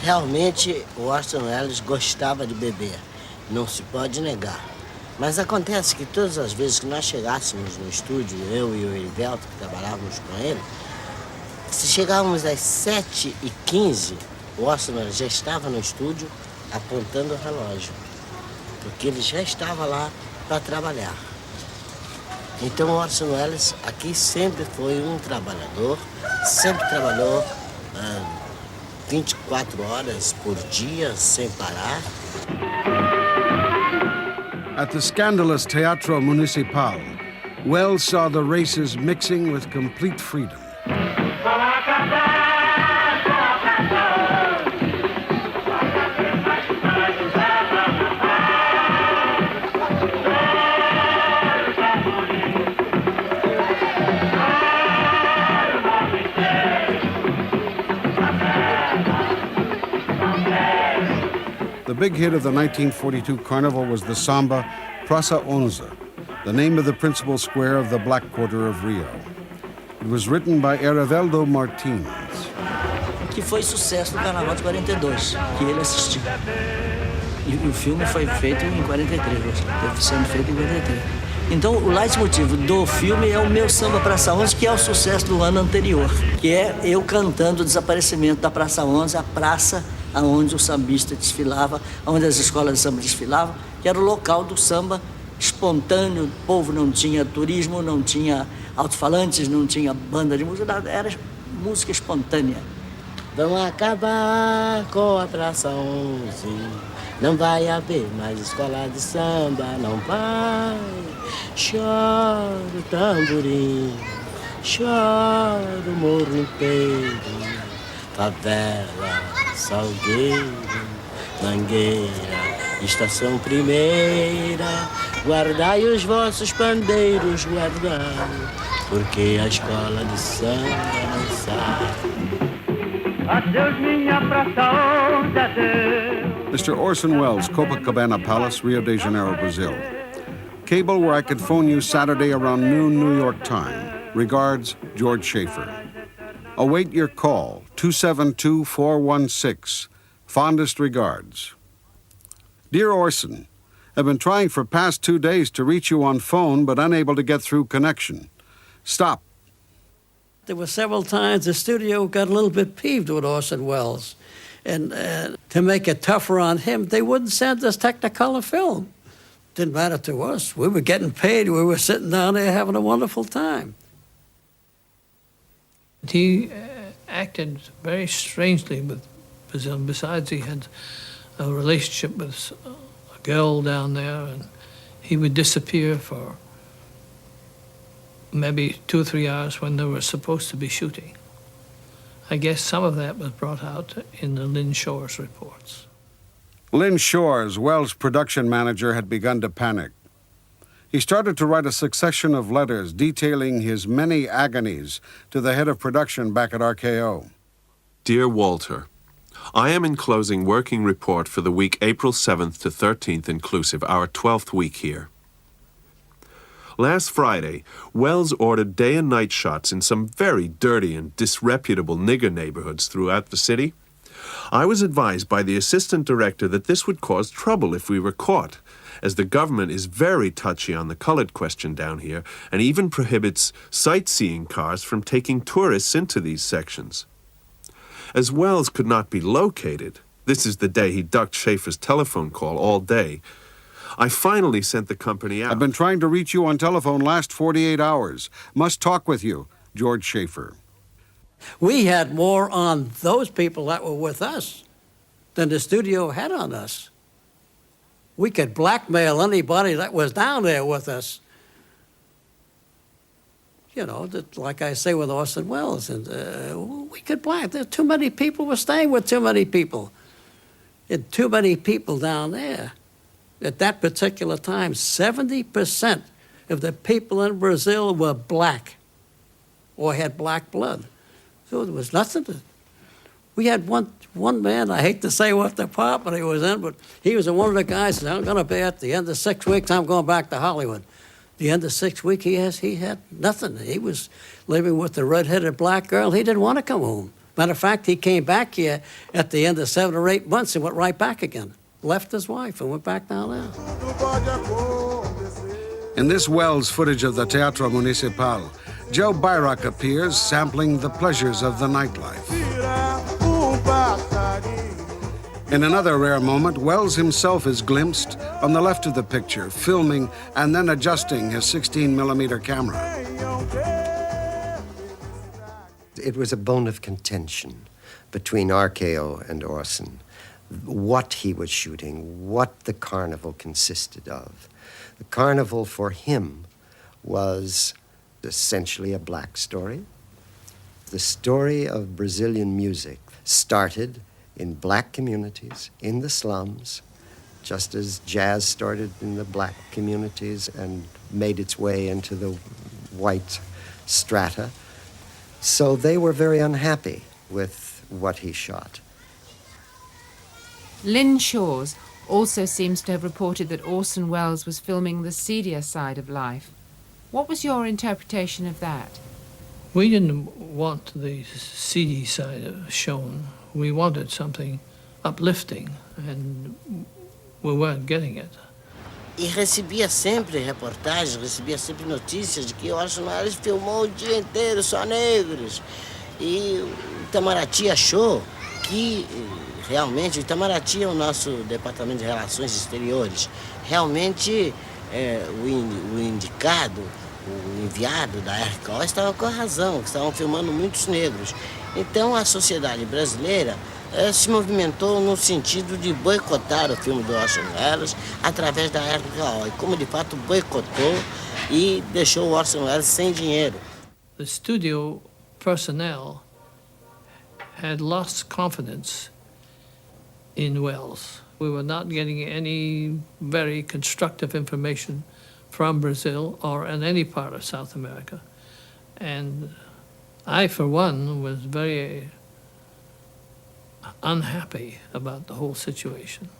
Realmente, o Orson Welles gostava de beber, não se pode negar. Mas acontece que todas as vezes que nós chegássemos no estúdio, eu e o Erivelto, que trabalhávamos com ele, se chegávamos às 7h15, o Orson Welles já estava no estúdio apontando o relógio, porque ele já estava lá para trabalhar. Então o Orson Welles aqui sempre foi um trabalhador, sempre trabalhou 24 horas por dia, sem parar. At the scandalous Teatro Municipal, Wells saw the races mixing with complete freedom. The big hit of the 1942 carnival was the samba Praça 11, the name of the principal square of the Black Quarter of Rio. It was written by Erivelto Martins. Que foi sucesso no Carnaval de 42, que ele assistiu. E o filme foi feito em 43, esteve sendo feito em 43. Então, o leitmotiv do filme é o meu samba Praça 11, que é o sucesso do ano anterior, que é eu cantando o desaparecimento da Praça 11, a praça onde o sambista desfilava, onde as escolas de samba desfilavam, que era o local do samba espontâneo. O povo não tinha turismo, não tinha alto-falantes, não tinha banda de música, era música espontânea. Vão acabar com a Praça 11, não vai haver mais escola de samba, não vai. Chora o tamborim, chora o morro inteiro, favela, Salgueiro, Mangueira, Estação Primeira, guardai os vossos pandeiros, guardai, porque a escola de samba não sai. Adeus, minha Praça 11, adeus. Mr. Orson Welles, Copacabana Palace, Rio de Janeiro, Brazil. Cable where I could phone you Saturday around noon New York time. Regards, George Schaefer. Await your call, 272-416. Fondest regards. Dear Orson, I've been trying for past 2 days to reach you on phone, but unable to get through connection. Stop. There were several times the studio got a little bit peeved with Orson Welles. And to make it tougher on him, they wouldn't send us Technicolor film. Didn't matter to us. We were getting paid. We were sitting down there having a wonderful time. He acted very strangely with Brazil. Besides, he had a relationship with a girl down there, and he would disappear for maybe 2 or 3 hours when they were supposed to be shooting. I guess some of that was brought out in the Lynn Shores reports. Lynn Shores, Wells' production manager, had begun to panic. He started to write a succession of letters detailing his many agonies to the head of production back at RKO. Dear Walter, I am enclosing working report for the week April 7th to 13th inclusive, our 12th week here. Last Friday, Wells ordered day and night shots in some very dirty and disreputable nigger neighborhoods throughout the city. I was advised by the assistant director that this would cause trouble if we were caught, as the government is very touchy on the colored question down here and even prohibits sightseeing cars from taking tourists into these sections. As Wells could not be located, this is the day he ducked Schaefer's telephone call all day, I finally sent the company out. I've been trying to reach you on telephone last 48 hours. Must talk with you, George Schaefer. We had more on those people that were with us than the studio had on us. We could blackmail anybody that was down there with us. You know, like I say with Orson Welles, and we could blackmail. Too many people were staying with too many people. And too many people down there. At that particular time, 70% of the people in Brazil were black or had black blood. So there was nothing to... We had one man, I hate to say what department he was in, but he was one of the guys that said, I'm going to be at the end of 6 weeks, I'm going back to Hollywood. The end of 6 weeks, he had nothing. He was living with the red-headed black girl. He didn't want to come home. Matter of fact, he came back here at the end of 7 or 8 months and went right back again. Left his wife and went back down there. In this Wells footage of the Teatro Municipal, Joe Byrock appears sampling the pleasures of the nightlife. In another rare moment, Wells himself is glimpsed on the left of the picture, filming and then adjusting his 16mm camera. It was a bone of contention between RKO and Orson. What he was shooting, what the carnival consisted of. The carnival for him was essentially a black story. The story of Brazilian music started in black communities, in the slums, just as jazz started in the black communities and made its way into the white strata. So they were very unhappy with what he shot. Lynn Shores also seems to have reported that Orson Welles was filming the seedier side of life. What was your interpretation of that? We didn't want the seedy side shown. We wanted something uplifting, and we weren't getting it. E recebia sempre reportagens, recebia sempre notícias de que Orson Welles filmou o dia inteiro só negros. E o Itamaraty achou que realmente, o Itamaraty é o nosso Departamento de Relações Exteriores. Realmente, o indicado, o enviado da RKO estava com a razão, que estavam filmando muitos negros. Então, a sociedade brasileira se movimentou no sentido de boicotar o filme do Orson Welles através da RKO. E como de fato boicotou e deixou o Orson Welles sem dinheiro. The studio personnel had lost confidence in Welles. We were not getting any very constructive information from Brazil or in any part of South America. And I, for one, was very unhappy about the whole situation.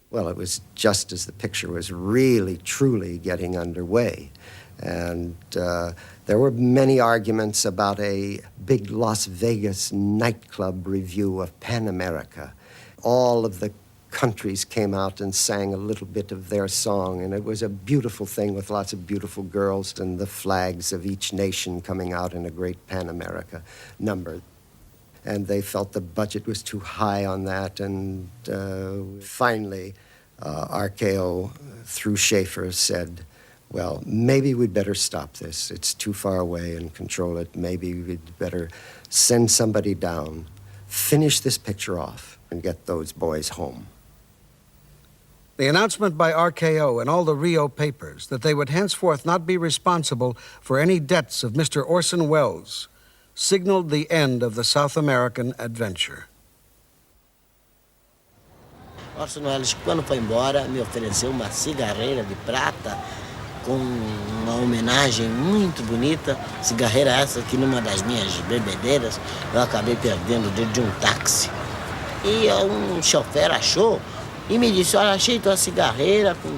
Well, it was just as the picture was really, truly getting underway. And there were many arguments about a big Las Vegas nightclub review of Pan America. All of the countries came out and sang a little bit of their song, and it was a beautiful thing with lots of beautiful girls and the flags of each nation coming out in a great Pan America number. And they felt the budget was too high on that, and finally RKO, through Schaefer, said, well, maybe we'd better stop this. It's too far away and control it. Maybe we'd better send somebody down, finish this picture off, and get those boys home. The announcement by RKO and all the Rio papers that they would henceforth not be responsible for any debts of Mr. Orson Welles signaled the end of the South American adventure. Orson Welles, quando foi embora, me ofereceu uma cigarreira de prata com uma homenagem muito bonita. Cigarreira essa que numa das minhas bebedeiras eu acabei perdendo dentro de um táxi. E um chofer achou e me disse, olha, achei tua cigarreira com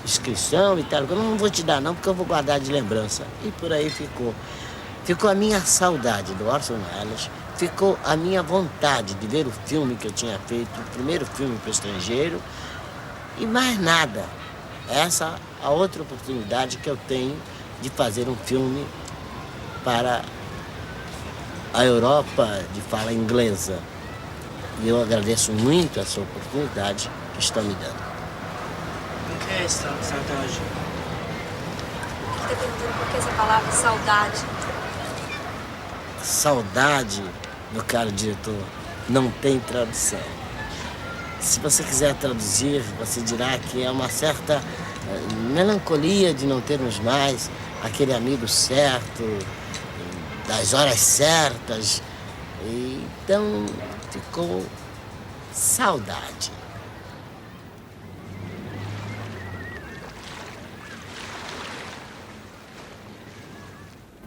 inscrição e tal. Eu não vou te dar não, porque eu vou guardar de lembrança. E por aí ficou. Ficou a minha saudade do Orson Welles, ficou a minha vontade de ver o filme que eu tinha feito, o primeiro filme para o estrangeiro, e mais nada. Essa é a outra oportunidade que eu tenho de fazer um filme para a Europa de fala inglesa. E eu agradeço muito essa oportunidade que estão me dando. O que é essa saudade? Ele está perguntando por que essa palavra saudade. Saudade, meu caro diretor, não tem tradução. Se você quiser traduzir, você dirá que é uma certa melancolia de não termos mais aquele amigo certo, das horas certas. E então ficou saudade.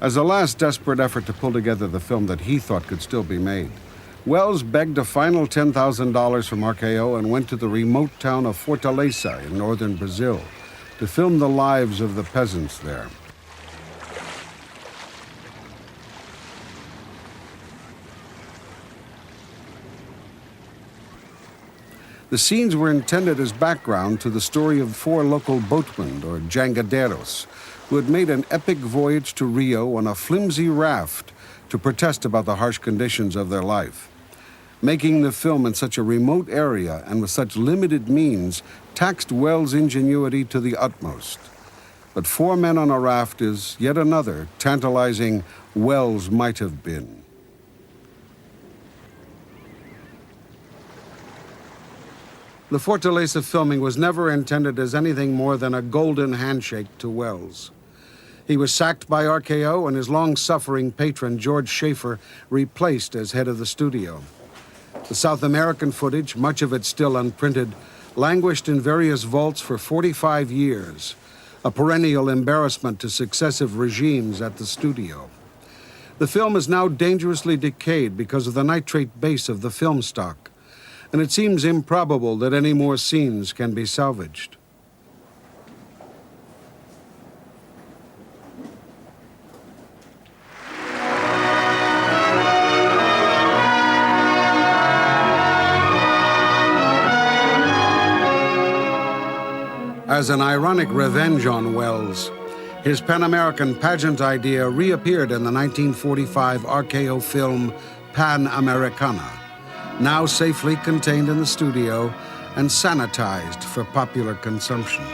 As a last desperate effort to pull together the film that he thought could still be made, Welles begged a final $10,000 from RKO and went to the remote town of Fortaleza in northern Brazil to film the lives of the peasants there. The scenes were intended as background to the story of 4 local boatmen, or jangaderos, who had made an epic voyage to Rio on a flimsy raft to protest about the harsh conditions of their life. Making the film in such a remote area and with such limited means taxed Wells' ingenuity to the utmost. But 4 men on a raft is yet another tantalizing Wells might have been. The Fortaleza filming was never intended as anything more than a golden handshake to Wells. He was sacked by RKO and his long-suffering patron, George Schaefer, replaced as head of the studio. The South American footage, much of it still unprinted, languished in various vaults for 45 years, a perennial embarrassment to successive regimes at the studio. The film is now dangerously decayed because of the nitrate base of the film stock, and it seems improbable that any more scenes can be salvaged. As an ironic revenge on Wells, his Pan-American pageant idea reappeared in the 1945 RKO film Pan Americana, now safely contained in the studio and sanitized for popular consumption.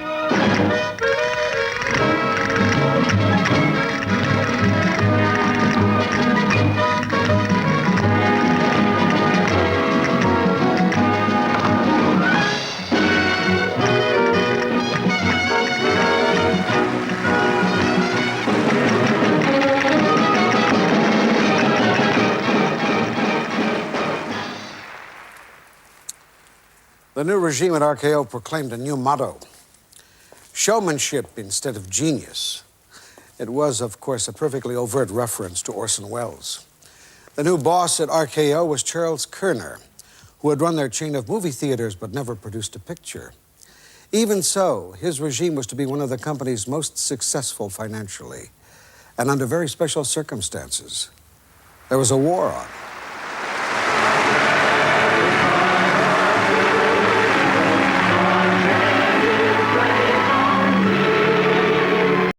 The new regime at RKO proclaimed a new motto: showmanship instead of genius. It was, of course, a perfectly overt reference to Orson Welles. The new boss at RKO was Charles Kerner, who had run their chain of movie theaters but never produced a picture. Even so, his regime was to be one of the company's most successful financially, and under very special circumstances. There was a war on.